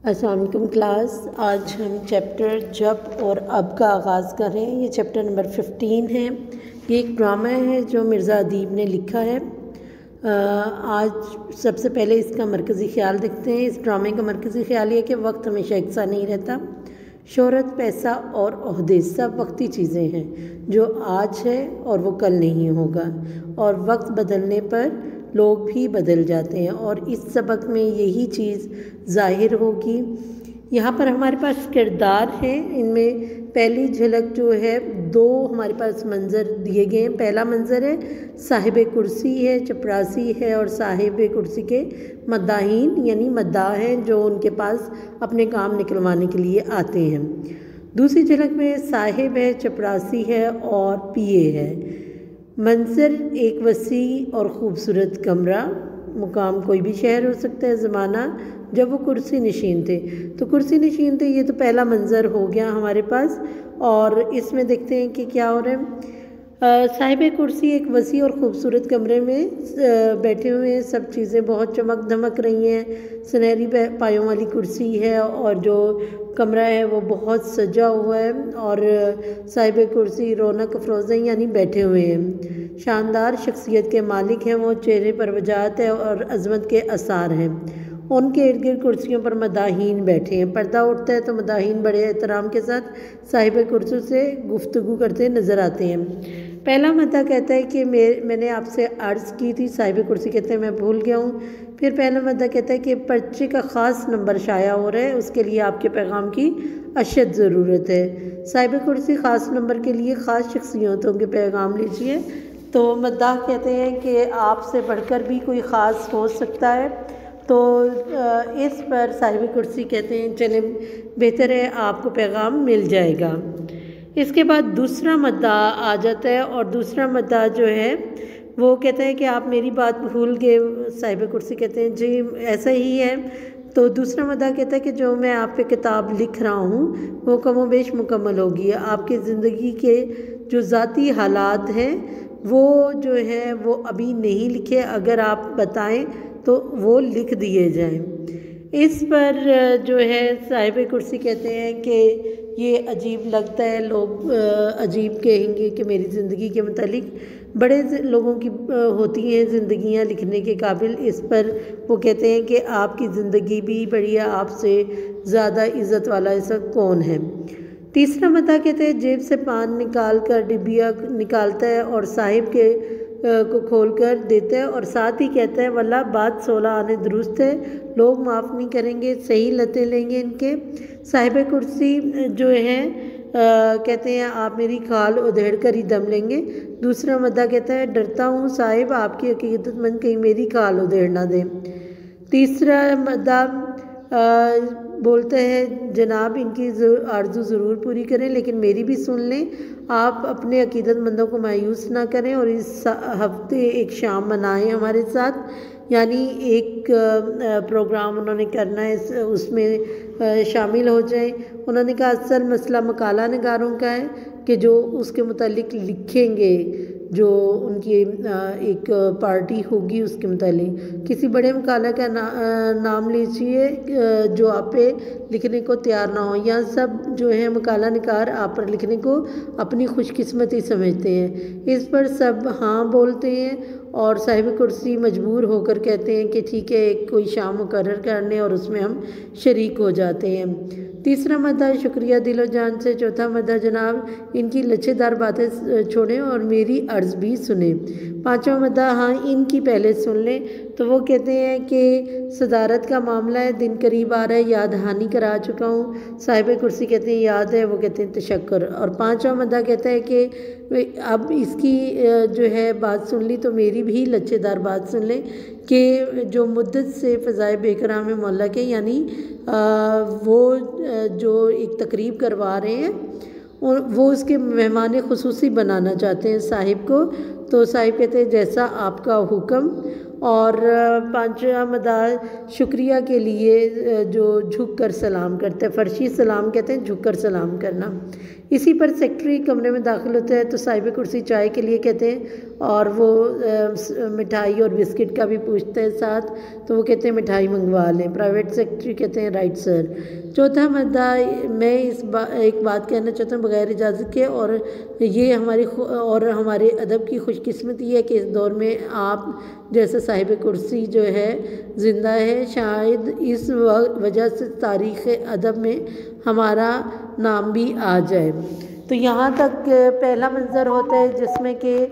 السلام علیکم کلاس، آج ہم چیپٹر جب اور اب کا آغاز کر رہے ہیں۔ یہ چیپٹر نمبر 15 ہے۔ یہ ایک ڈرامہ ہے جو مرزا ادیب نے لکھا ہے۔ آج سب سے پہلے اس کا مرکزی خیال دیکھتے ہیں۔ اس ڈرامے کا مرکزی خیال یہ کہ وقت ہمیشہ یکساں نہیں رہتا۔ شہرت، پیسہ اور عہدے سب وقتی چیزیں ہیں، جو آج ہے اور وہ کل نہیں ہوگا، اور وقت بدلنے پر لوگ بھی بدل جاتے ہیں، اور اس سبق میں یہی چیز ظاہر ہوگی۔ یہاں پر ہمارے پاس کردار ہیں۔ ان میں پہلی جھلک جو ہے، دو ہمارے پاس منظر دیے گئے ہیں۔ پہلا منظر ہے صاحب کرسی ہے، چپراسی ہے، اور صاحب کرسی کے مداحین یعنی مداح ہیں جو ان کے پاس اپنے کام نکلوانے کے لیے آتے ہیں۔ دوسری جھلک میں صاحب ہے، چپراسی ہے اور پی اے ہے۔ منظر ایک وسیع اور خوبصورت کمرہ، مقام کوئی بھی شہر ہو سکتا ہے، زمانہ جب وہ کرسی نشین تھے۔ تو کرسی نشین تھے، یہ تو پہلا منظر ہو گیا ہمارے پاس، اور اس میں دیکھتے ہیں کہ کیا ہو رہا ہے۔ صاحب کرسی ایک وسیع اور خوبصورت کمرے میں بیٹھے ہوئے ہیں۔ سب چیزیں بہت چمک دھمک رہی ہیں۔ سنہری پایوں والی کرسی ہے، اور جو کمرہ ہے وہ بہت سجا ہوا ہے، اور صاحب کرسی رونق افروز ہیں یعنی بیٹھے ہوئے ہیں۔ شاندار شخصیت کے مالک ہیں وہ، چہرے پر وجاہت ہے اور عظمت کے آثار ہیں۔ ان کے ارد گرد کرسیوں پر مداحین بیٹھے ہیں۔ پردہ اٹھتا ہے تو مداحین بڑے احترام کے ساتھ صاحب کرسی سے گفتگو کرتے نظر آتے ہیں۔ پہلا مداح کہتا ہے کہ میں نے آپ سے عرض کی تھی۔ صاحب کرسی کہتے ہیں میں بھول گیا ہوں۔ پھر پہلا مداح کہتا ہے کہ پرچے کا خاص نمبر شائع ہو رہا ہے، اس کے لیے آپ کے پیغام کی اشد ضرورت ہے۔ صاحب کرسی خاص نمبر کے لیے خاص شخصیتوں کے پیغام لیجیے۔ تو مداح کہتے ہیں کہ آپ سے بڑھ کر بھی کوئی خاص ہو سکتا ہے۔ تو اس پر صاحب کرسی کہتے ہیں چلیں بہتر ہے، آپ کو پیغام مل جائے گا۔ اس کے بعد دوسرا مداح آ جاتا ہے، اور دوسرا مداح جو ہے وہ کہتا ہے کہ آپ میری بات بھول گئے۔ صاحب کرسی کہتے ہیں جی ایسا ہی ہے۔ تو دوسرا مداح کہتا ہے کہ جو میں آپ پہ کتاب لکھ رہا ہوں وہ کم و بیش مکمل ہوگی۔ آپ کی زندگی کے جو ذاتی حالات ہیں وہ جو ہے وہ ابھی نہیں لکھے، اگر آپ بتائیں تو وہ لکھ دیے جائیں۔ اس پر جو ہے صاحب کرسی کہتے ہیں کہ یہ عجیب لگتا ہے، لوگ عجیب کہیں گے کہ میری زندگی کے متعلق بڑے لوگوں کی ہوتی ہیں زندگیاں لکھنے کے قابل۔ اس پر وہ کہتے ہیں کہ آپ کی زندگی بھی بڑی ہے، آپ سے زیادہ عزت والا ایسا کون ہے۔ تیسرا مداح کہتے ہیں جیب سے پان نکال کر ڈبیا نکالتا ہے اور صاحب کے کو کھول کر دیتا ہے، اور ساتھ ہی کہتا ہے واللہ بات 16 آنے درست ہے، لوگ معاف نہیں کریں گے، صحیح لتیں لیں گے ان کے۔ صاحب کرسی جو ہے کہتے ہیں آپ میری کھال ادھیڑ کر ہی دم لیں گے۔ دوسرا مداح کہتا ہے ڈرتا ہوں صاحب آپ کی عقیدت مند کہیں میری کھال ادھیڑ نہ دیں۔ تیسرا مداح بولتے ہیں جناب ان کی آرزو ضرور پوری کریں، لیکن میری بھی سن لیں، آپ اپنے عقیدت مندوں کو مایوس نہ کریں، اور اس ہفتے ایک شام منائیں ہمارے ساتھ، یعنی ایک پروگرام انہوں نے کرنا ہے، اس میں شامل ہو جائیں۔ انہوں نے کہا اصل مسئلہ مقالہ نگاروں کا ہے کہ جو اس کے متعلق لکھیں گے، جو ان کی ایک پارٹی ہوگی اس کے متعلق کسی بڑے مقالہ کا نام لیجیے جو آپ پہ لکھنے کو تیار نہ ہو۔ یہاں سب جو ہیں مقالہ نگار آپ پر لکھنے کو اپنی خوش قسمتی سمجھتے ہیں۔ اس پر سب ہاں بولتے ہیں، اور صاحب کرسی مجبور ہو کر کہتے ہیں کہ ٹھیک ہے ایک کوئی شام مقرر کرنے، اور اس میں ہم شریک ہو جاتے ہیں۔ تیسرا مداح شکریہ دل و جان سے۔ چوتھا مداح جناب ان کی لچھے دار باتیں چھوڑیں اور میری عرض بھی سنیں۔ پانچواں مداح ہاں ان کی پہلے سن لیں۔ تو وہ کہتے ہیں کہ صدارت کا معاملہ ہے، دن قریب آ رہا ہے، یاد دہانی کرا چکا ہوں۔ صاحب کرسی کہتے ہیں یاد ہے، وہ کہتے ہیں تشکر۔ اور پانچواں مداح کہتا ہے کہ اب اس کی جو ہے بات سن لی تو میری بھی لچھے دار بات سن لیں کہ جو مدت سے فضائے بے کرام معلق ہے، یعنی وہ جو ایک تقریب کروا رہے ہیں وہ اس کے مہمان خصوصی بنانا چاہتے ہیں صاحب کو۔ تو صاحب کہتے ہیں جیسا آپ کا حکم، اور پانچواں مداح شکریہ کے لیے جو جھک کر سلام کرتے ہیں، فرشی سلام کہتے ہیں جھک کر سلام کرنا۔ اسی پر سیکرٹری کمرے میں داخل ہوتا ہے تو صاحب کرسی چائے کے لیے کہتے ہیں اور وہ مٹھائی اور بسکٹ کا بھی پوچھتے ہیں ساتھ، تو وہ کہتے ہیں مٹھائی منگوا لیں۔ پرائیویٹ سیکرٹری کہتے ہیں رائٹ سر۔ چوتھا مداح میں ایک بات کہنا چاہتا ہوں بغیر اجازت کے، اور یہ ہمارے ادب کی خوش قسمتی ہے کہ اس دور میں آپ جیسا صاحب کرسی جو ہے زندہ ہے۔ شاید اس وجہ سے تاریخ ادب میں ہمارا نام بھی آ جائے۔ تو یہاں تک پہلا منظر ہوتا ہے جس میں کہ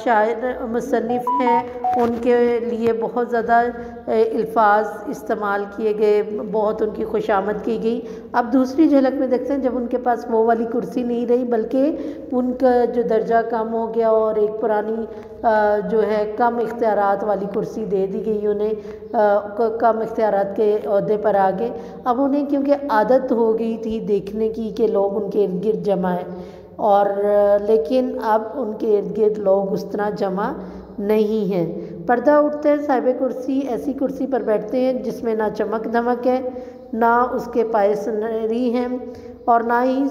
شاعر مصنف ہیں ان کے لیے بہت زیادہ الفاظ استعمال کیے گئے، بہت ان کی خوش آمد کی گئی۔ اب دوسری جھلک میں دیکھتے ہیں جب ان کے پاس وہ والی کرسی نہیں رہی بلکہ ان کا جو درجہ کم ہو گیا اور ایک پرانی جو ہے کم اختیارات والی کرسی دے دی گئی انہیں، کم اختیارات کے عہدے پر آگے۔ اب انہیں کیونکہ عادت ہو گئی تھی دیکھنے کی کہ لوگ ان کے ارد گرد جمع ہیں، اور لیکن اب ان کے ارد گرد لوگ اس طرح جمع نہیں ہیں۔ پردہ اٹھتا ہے، صاحب کرسی ایسی کرسی پر بیٹھتے ہیں جس میں نہ چمک دھمک ہے، نہ اس کے پائے سنہری ہیں، اور نہ ہی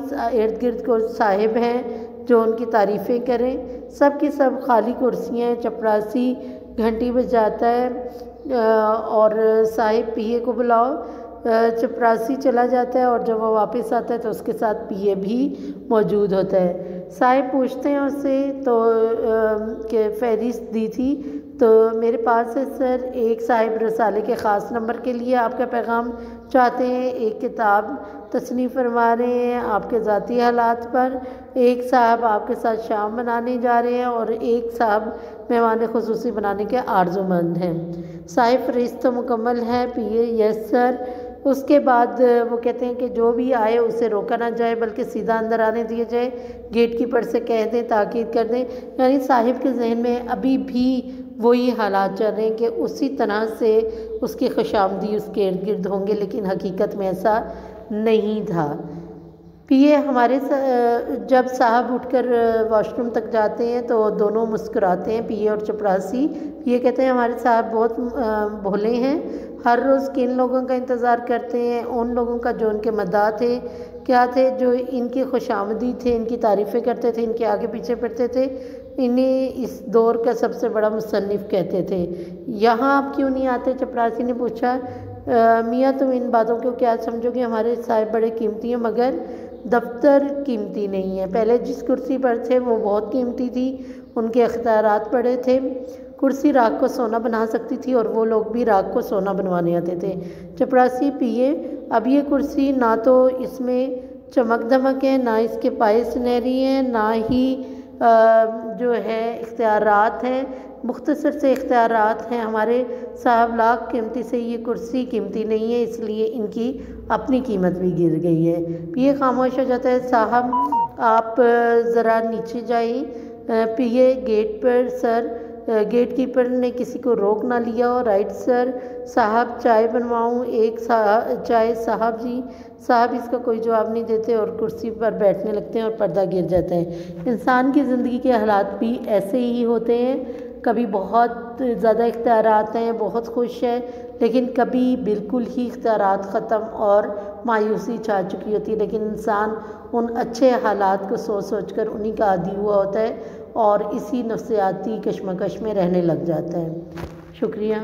ارد گرد کو صاحب ہیں جو ان کی تعریفیں کریں۔ سب کی سب خالی کرسیاں ہیں۔ چپراسی گھنٹی بجاتا ہے اور صاحب پی اے کو بلاؤ۔ چپراسی چلا جاتا ہے اور جب وہ واپس آتا ہے تو اس کے ساتھ پی اے بھی موجود ہوتا ہے۔ صاحب پوچھتے ہیں اس سے تو کہ فہرست دی تھی تو میرے پاس ہے سر۔ ایک صاحب رسالے کے خاص نمبر کے لیے آپ کا پیغام چاہتے ہیں، ایک کتاب تصنیف فرما رہے ہیں آپ کے ذاتی حالات پر، ایک صاحب آپ کے ساتھ شام منانے جا رہے ہیں، اور ایک صاحب مہمان خصوصی بنانے کے آرزو مند ہیں۔ صاحب فہرست تو مکمل ہے؟ پی اے یس سر۔ اس کے بعد وہ کہتے ہیں کہ جو بھی آئے اسے روکا نہ جائے بلکہ سیدھا اندر آنے دیا جائے، گیٹ کیپر سے کہہ دیں، تاکید کر دیں۔ یعنی صاحب کے ذہن میں ابھی بھی وہی حالات چل رہے ہیں کہ اسی طرح سے اس کی خوشامدی اس کے ارد گرد ہوں گے، لیکن حقیقت میں ایسا نہیں تھا۔ پی اے ہمارے جب صاحب اٹھ کر واش روم تک جاتے ہیں تو دونوں مسکراتے ہیں، پی اے اور چپراسی۔ پی اے کہتے ہیں ہمارے صاحب بہت بھولے ہیں، ہر روز کن لوگوں کا انتظار کرتے ہیں؟ ان لوگوں کا جو ان کے مداح تھے، کیا تھے، جو ان کی خوش آمدی تھے، ان کی تعریفیں کرتے تھے، ان کے آگے پیچھے پڑتے تھے، انہیں اس دور کا سب سے بڑا مصنف کہتے تھے۔ یہاں آپ کیوں نہیں آتے؟ چپراسی نے پوچھا۔ میاں تم ان باتوں کو کیا سمجھو گے؟ ہمارے صاحب بڑے قیمتی ہیں مگر دفتر قیمتی نہیں ہے۔ پہلے جس کرسی پر تھے وہ بہت قیمتی تھی، ان کے اختیارات بڑے تھے، کرسی راکھ کو سونا بنا سکتی تھی اور وہ لوگ بھی راکھ کو سونا بنوانے آتے تھے۔ چپراسی پی اے اب یہ کرسی نہ تو اس میں چمک دھمک ہے، نہ اس کے پائے سنہری ہیں، نہ ہی جو ہے اختیارات ہیں، مختصر سے اختیارات ہیں۔ ہمارے صاحب لاکھ قیمتی سے یہ کرسی قیمتی نہیں ہے، اس لیے ان کی اپنی قیمت بھی گر گئی ہے۔ پی اے خاموش ہو جاتا ہے۔ صاحب آپ ذرا نیچے جائیں۔ پی اے گیٹ پر سر۔ گیٹ کیپر نے کسی کو روک نہ لیا ہو۔ Right sir. صاحب چائے بنواؤں؟ ایک چائے صاحب جی۔ صاحب اس کا کوئی جواب نہیں دیتے اور کرسی پر بیٹھنے لگتے ہیں اور پردہ گر جاتا ہے۔ انسان کی زندگی کے حالات بھی ایسے ہی ہوتے ہیں، کبھی بہت زیادہ اختیارات ہیں، بہت خوش ہے، لیکن کبھی بالکل ہی اختیارات ختم اور مایوسی چھا چکی ہوتی ہے، لیکن انسان ان اچھے حالات کو سوچ سوچ کر انہی کا عادی ہوا ہوتا ہے اور اسی نفسیاتی کشمکش میں رہنے لگ جاتا ہے۔ شکریہ۔